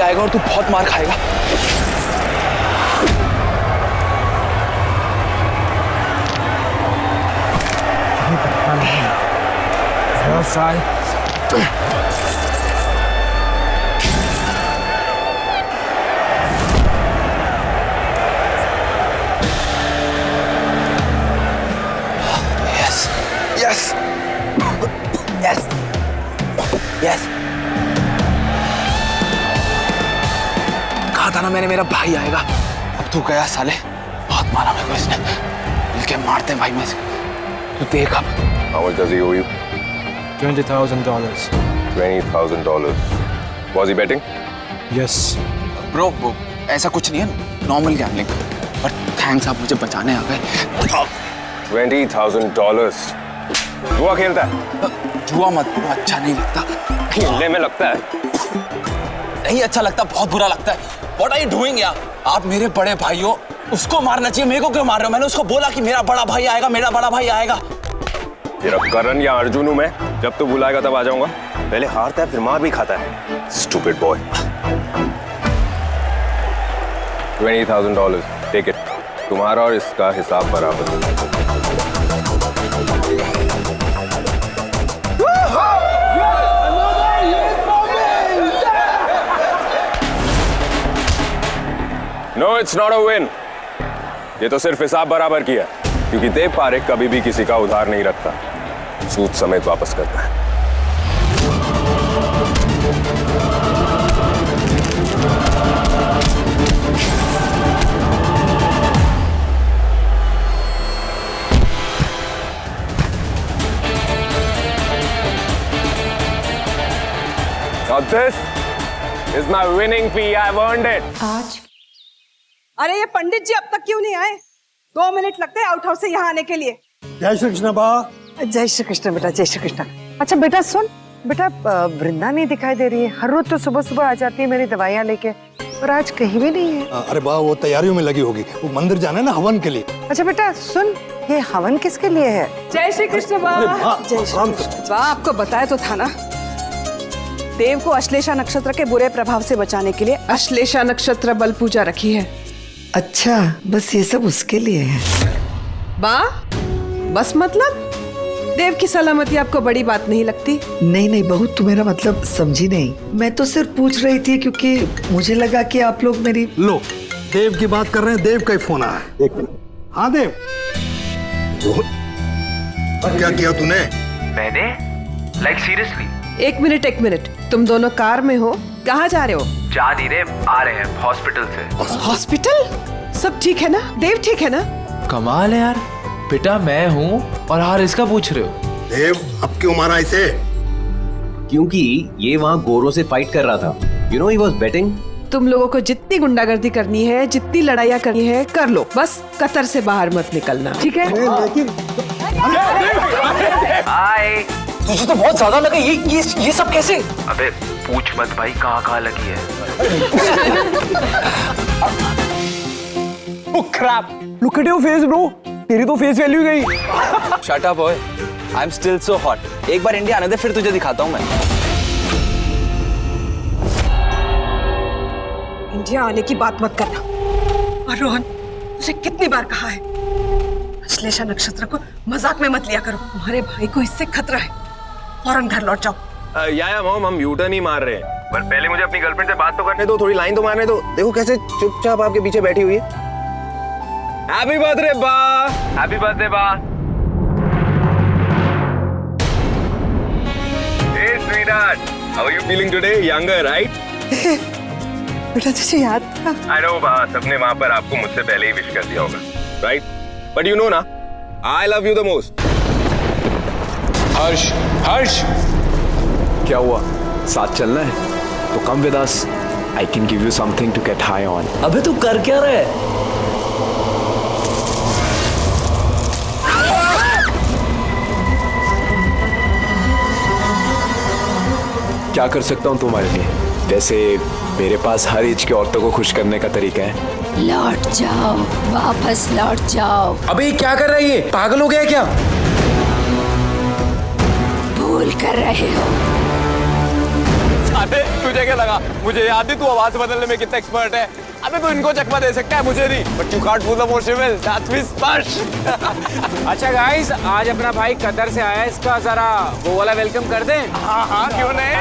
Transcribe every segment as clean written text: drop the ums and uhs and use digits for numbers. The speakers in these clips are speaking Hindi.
आएगा और तू बहुत मार खाएगा। Yes, yes, yes, yes. कहा था ना मैंने, मेरा भाई आएगा। अब तू गया साले, बहुत मारा मेरे को इसने। मिलके मारते हैं भाई में से। तू देख अब। How much does he owe you? $20,000. $20,000. Was he betting? Yes. Bro वो ऐसा कुछ नहीं है, नॉर्मल गैम्बलिंग। पर थैंक्स, आप मुझे बचाने आ गए। $20,000. जुआ खेलता है? जुआ मत बोलो, अच्छा नहीं लगता। खेलने में लगता है। नहीं अच्छा लगता, बहुत बुरा लगता है। What are you doing यार? आप मेरे बड़े भाई हो, उसको मारना चाहिए, मेरे को क्यों मार रहे हो? मैंने उसको बोला कि मेरा बड़ा भाई आएगा, मेरा बड़ा भाई आएगा। तेरा करण या अर्जुन हूं मैं, जब तू बुलाएगा तब आ जाऊंगा। पहले हारता है फिर मार भी खाता है। Stupid boy. $20,000. Take it. तुम्हारा और इसका हिसाब बराबर। No, it's not a win. ये तो सिर्फ हिसाब बराबर किया, क्योंकि देव पारेख कभी भी किसी का उधार नहीं रखता, सूद समेत वापस करता है। Now this is my winning fee. I've earned it. आज अरे ये पंडित जी अब तक क्यों नहीं आए? 2 मिनट लगते हैं आउट हाउस से यहाँ आने के लिए। जय श्री कृष्ण बा। जय श्री कृष्ण बेटा, जय श्री कृष्ण। अच्छा बेटा सुन, बेटा वृंदा नहीं दिखाई दे रही है। हर रोज तो सुबह सुबह आ जाती है मेरी दवाइयाँ लेके, और आज कहीं भी नहीं है। अरे बा वो तैयारियों में लगी होगी, वो मंदिर जाना है ना हवन के लिए। अच्छा बेटा सुन, ये हवन किसके लिए है? जय श्री कृष्ण बा। जय श्री कृष्ण बा। आपको बताया तो था ना, देव को अश्लेषा नक्षत्र के बुरे प्रभाव से बचाने के लिए अश्लेषा नक्षत्र बल पूजा रखी है। अच्छा, बस ये सब उसके लिए है। बा बस मतलब देव की सलामती आपको बड़ी बात नहीं लगती? नहीं नहीं बहू, तू मेरा मतलब समझी नहीं। मैं तो सिर्फ पूछ रही थी क्योंकि मुझे लगा कि आप लोग मेरी। लो देव की बात कर रहे हैं, देव का ही फोन आया है। एक मिनट। हाँ देव, क्या किया तूने? मैंने? Like seriously? एक मिनट, तुम दोनों कार में हो, कहाँ जा रहे हो? जा नहीं रहे, आ रहे हैं हॉस्पिटल से। हॉस्पिटल? सब ठीक है ना? देव ठीक है ना? कमाल है यार, बेटा मैं हूँ और हार इसका पूछ रहे हो। देव अब क्यों मारा इसे? क्योंकि ये वहाँ गोरों से फाइट कर रहा था। You know he was betting. तुम लोगों को जितनी गुंडागर्दी करनी है, जितनी लड़ाइयाँ करनी है, कर लो, बस कतर से बाहर मत निकलना, ठीक है? हाय। तुझे तो बहुत ज्यादा लगा, ये सब कैसे? अबे पूछ मत भाई, कहाँ लगी है। Oh crap! Look at your face, bro. तेरी तो फेस वैल्यू गई। Shut up, boy. I'm still so hot. एक बार इंडिया आने दे, फिर तुझे दिखाता हूँ मैं। इंडिया आने की बात मत करना। और रोहन, तुझे कितनी बार कहा है, अश्लेषा नक्षत्र को मजाक में मत लिया करो। तुम्हारे भाई को इससे खतरा है, फौरन घर लौट जाओ। या मॉम, हम यूटर्न ही मार रहे हैं, पर पहले मुझे अपनी गर्लफ्रेंड से बात तो करने दो, थोड़ी लाइन तो मारने दो। देखो कैसे चुपचाप आपके पीछे बैठी हुई है। हैप्पी बर्थडे बा। हैप्पी बर्थडे बा। Hey sweetheart, how are you feeling today? Younger, right? बेटा तुझे याद था? I know बा, सबने वहाँ पर आपको मुझसे पहले ही विश कर दिया होगा, right? But you know ना, I love you the most. हर्ष क्या हुआ? साथ चलना है तो come with us. I can give you something to get high on. अबे तू कर क्या रहा है? क्या कर सकता हूँ तुम्हारे लिए? वैसे मेरे पास हर एज की औरतों को खुश करने का तरीका है। लौट जाओ, वापस लौट जाओ। अबे क्या कर रही है? पागल हो गया क्या? भूल कर रहे हो। साले तुझे क्या लगा मुझे याद है तू आवाज बदलने में कितना एक्सपर्ट है। अबे तू इनको चकमा दे सकता है मुझे नहीं, but you can't fool the possible, that's me Sparsh. अच्छा गाइस, आज अपना भाई कतर से आया है, इसका जरा वो वाला वेलकम कर दें। हाँ हाँ क्यों नहीं।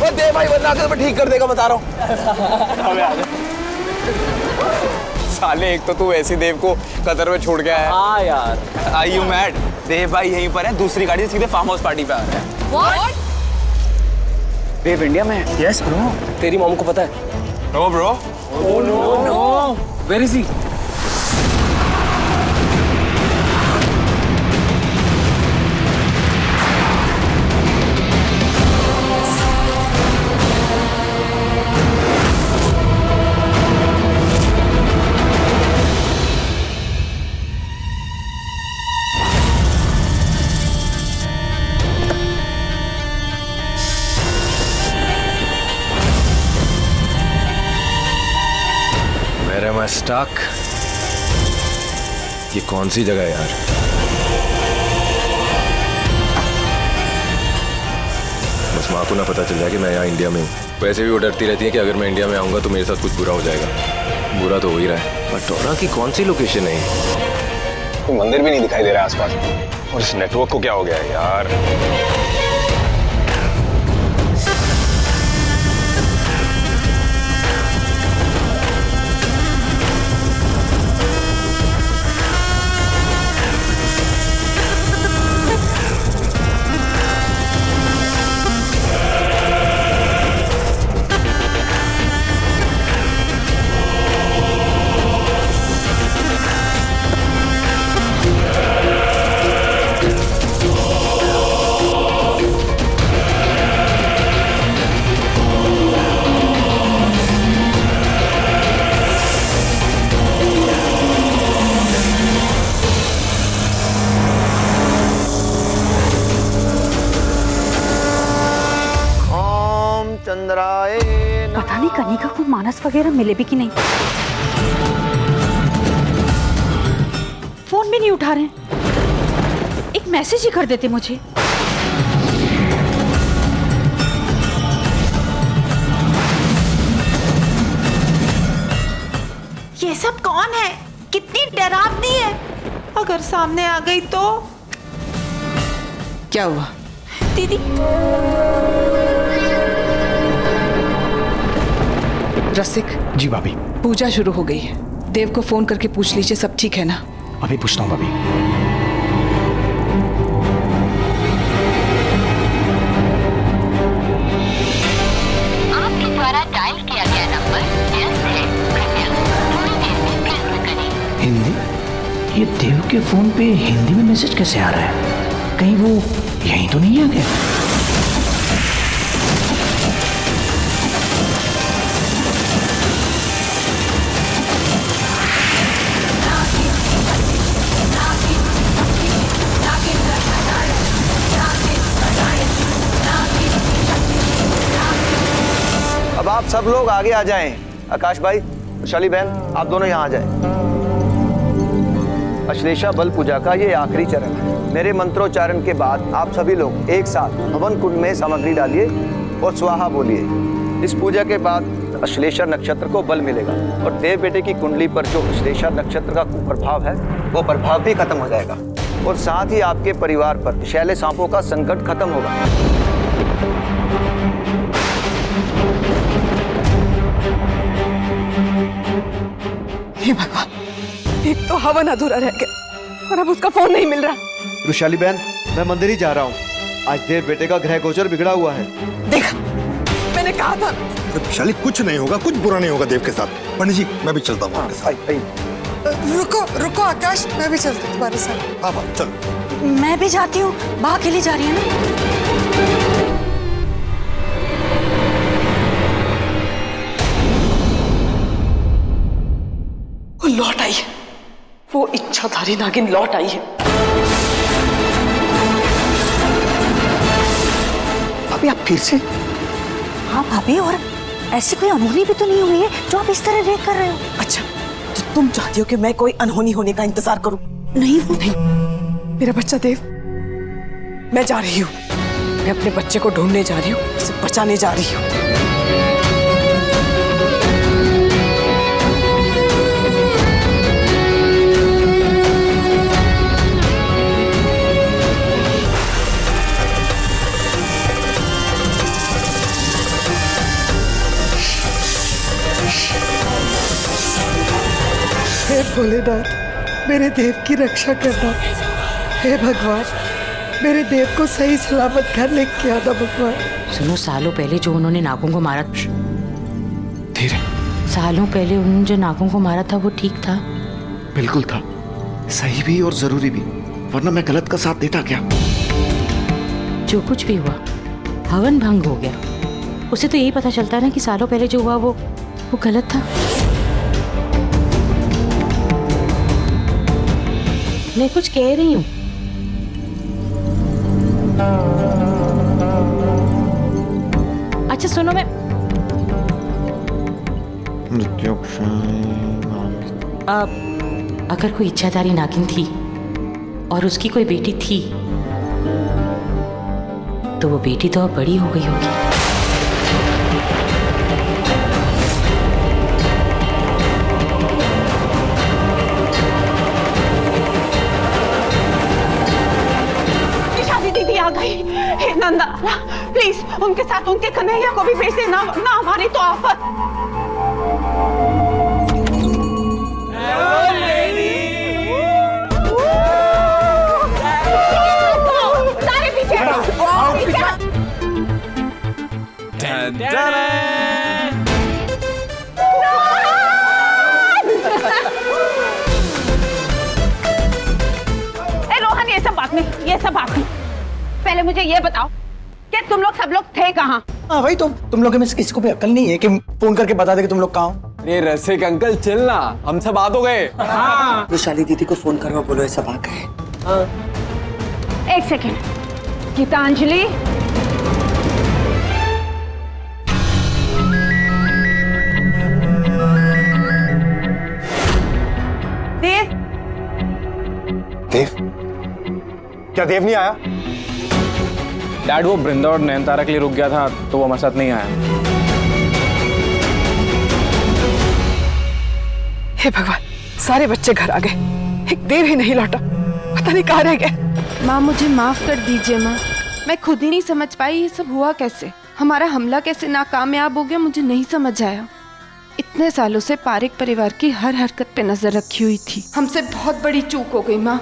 वो दे भाई वरना अगर मैं ठीक कर देगा बता रहा हूँ। साले एक तो तू ऐसी देव को कतर में छोड़ गया है। हाँ यार, आई यू मैड? देव भाई यहीं पर है, दूसरी गाड़ी से सीधे फार्म हाउस पार्टी पे आ रहे हैं। What? देव इंडिया में है। Yes bro. तेरी मॉम को पता है? No bro. Oh no, where is he? Where am I stuck? ये कौन सी जगह है यार? बस माँ को ना पता चल जाए कि मैं यहाँ इंडिया में हूँ। वैसे भी वो डरती रहती है कि अगर मैं इंडिया में आऊंगा तो मेरे साथ कुछ बुरा हो जाएगा। बुरा तो हो ही रहा है। बटोरा की कौन सी लोकेशन है? कोई मंदिर भी नहीं दिखाई दे रहा है आसपास। और इस नेटवर्क को क्या हो गया है यार? पता नहीं कनिका को मानस वगैरह मिले भी कि नहीं। फोन भी नहीं उठा रहे हैं, एक मैसेज ही कर देते मुझे। ये सब कौन है? कितनी डरावनी है। अगर सामने आ गई तो? क्या हुआ? दीदी रसिक। जी भाभी। पूजा शुरू हो गई है, देव को फोन करके पूछ लीजिए सब ठीक है ना। अभी पूछता हूँ भाभी। आपके द्वारा डायल किया गया नंबर व्यस्त है, कृपया थोड़ी देर में प्रयत्न करें। हिंदी? ये देव के फोन पे हिंदी में मैसेज कैसे आ रहा है? कहीं वो यहीं तो नहीं आ गया? अब आप सब लोग आगे आ जाएं। आकाश भाई, वैशाली बहन, आप दोनों यहाँ आ जाएं। अश्लेषा बल पूजा का ये आखिरी चरण है। मेरे मंत्रोच्चारण के बाद आप सभी लोग एक साथ हवन कुंड में सामग्री डालिए और स्वाहा बोलिए। इस पूजा के बाद अश्लेषा नक्षत्र को बल मिलेगा और देव बेटे की कुंडली पर जो अश्लेषा नक्षत्र का कुप्रभाव है वो प्रभाव भी खत्म हो जाएगा और साथ ही आपके परिवार पर विषैले सांपों का संकट खत्म होगा। हे भगवान, एक तो हवन अधूरा रह गया और अब उसका फोन नहीं मिल रहा। वैशाली बहन, मैं मंदिर ही जा रहा हूँ। आज देव बेटे का ग्रह गोचर बिगड़ा हुआ है। देखा, मैंने कहा था। वैशाली कुछ नहीं होगा, कुछ बुरा नहीं होगा देव के साथ। पंडित जी मैं भी चलता हूँ। रुको रुको आकाश, मैं भी चलती हूँ तुम्हारे साथ। हाँ चल। मैं भी जाती हूँ, बा अकेली जा रही है ना। वो लौट आई है, वो इच्छाधारी नागिन लौट आई है। अभी आप फिर से? हाँ भाभी, और ऐसी कोई अनहोनी भी तो नहीं हुई है जो आप इस तरह रेक कर रहे हो। अच्छा, तो तुम चाहती हो कि मैं कोई अनहोनी होने का इंतजार करूं? नहीं वो नहीं, मेरा बच्चा देव। मैं जा रही हूँ, मैं अपने बच्चे को ढूंढने जा रही हूँ, उसे बचाने जा रही हूँ। हे भोलेनाथ, मेरे देव की रक्षा करना। हे भगवान, मेरे देव को सही सलामत घर लेके आना भगवान। सुनो, सालों पहले जो उन्होंने नागों को मारा, धीरे, सालों पहले उन्होंने जो नागों को मारा था वो ठीक था? बिल्कुल था, सही भी और जरूरी भी, वरना मैं गलत का साथ देता क्या? जो कुछ भी हुआ, हवन भंग हो गया। उसे तो यही पता चलता है ना कि सालों पहले जो हुआ वो गलत था। मैं कुछ कह रही हूँ। अच्छा सुनो, मैं अगर कोई इच्छाधारी नागिन थी और उसकी कोई बेटी थी, तो वो बेटी तो अब बड़ी हो गई होगी। दीदी आ गई। हे नंदा, प्लीज उनके साथ उनके कन्हैया को भी भेज देना, ना हमारी तो आफत। सारे पीछे रोहन, ये सब बात नहीं। पहले मुझे ये बताओ कि तुम लोग सब लोग थे कहाँ? हाँ भाई, तुम लोगों में से किसी को भी अक्ल नहीं है कि फोन करके बता दे कि तुम लोग कहाँ हो? अरे रसिक अंकल चिल ना, हम सब आ तो गए। विशाली दीदी को फोन करो, बोलो ये सब आ गए। एक सेकेंड, गीतांजलि, देव। देव? क्या देव नहीं आया? डैड, वो बृंदा और नयनतारा के लिए रुक गया था, तो वो हमारे साथ नहीं आया। हे भगवान, सारे बच्चे घर आ गए, एक देव ही नहीं लौटा, पता नहीं कहाँ रह गए। माँ मुझे माफ कर दीजिए माँ, मैं खुद ही नहीं समझ पाई ये सब हुआ कैसे, हमारा हमला कैसे नाकामयाब हो गया, मुझे नहीं समझ आया। इतने सालों से पारिक परिवार की हर हरकत पे नजर रखी हुई थी, हमसे बहुत बड़ी चूक हो गई माँ।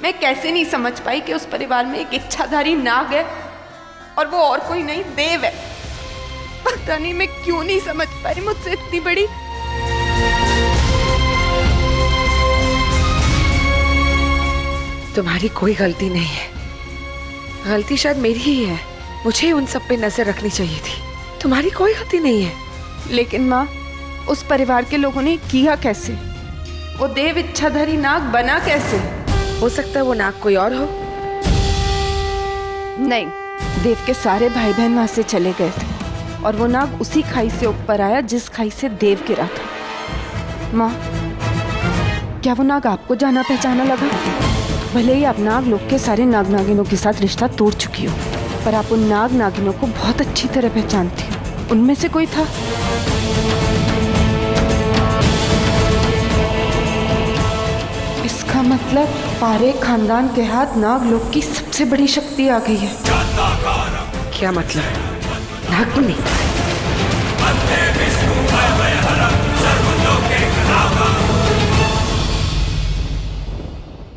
मैं कैसे नहीं समझ पाई कि उस परिवार में एक इच्छाधारी नाग है और वो और कोई नहीं देव है। पता नहीं मैं क्यों नहीं समझ पाई, मुझसे इतनी बड़ी। तुम्हारी कोई गलती नहीं है, गलती शायद मेरी ही है, मुझे उन सब पे नजर रखनी चाहिए थी, तुम्हारी कोई गलती नहीं है। लेकिन माँ, उस परिवार के लोगों ने किया कैसे? वो देव इच्छाधारी नाग बना कैसे? हो सकता है वो नाग कोई और हो। नहीं, देव के सारे भाई बहन वहां से चले गए थे और वो नाग उसी खाई से ऊपर आया जिस खाई से देव गिरा था। माँ, क्या वो नाग आपको जाना पहचाना लगा? भले ही आप नाग लोग के सारे नाग नागिनों के साथ रिश्ता तोड़ चुकी हो, पर आप उन नाग नागिनों को बहुत अच्छी तरह पहचानती हो। उनमें से कोई था? इसका मतलब पारे खानदान के हाथ नाग लोग की सबसे बड़ी शक्ति आ गई है। क्या मतलब? नाग तो नहीं,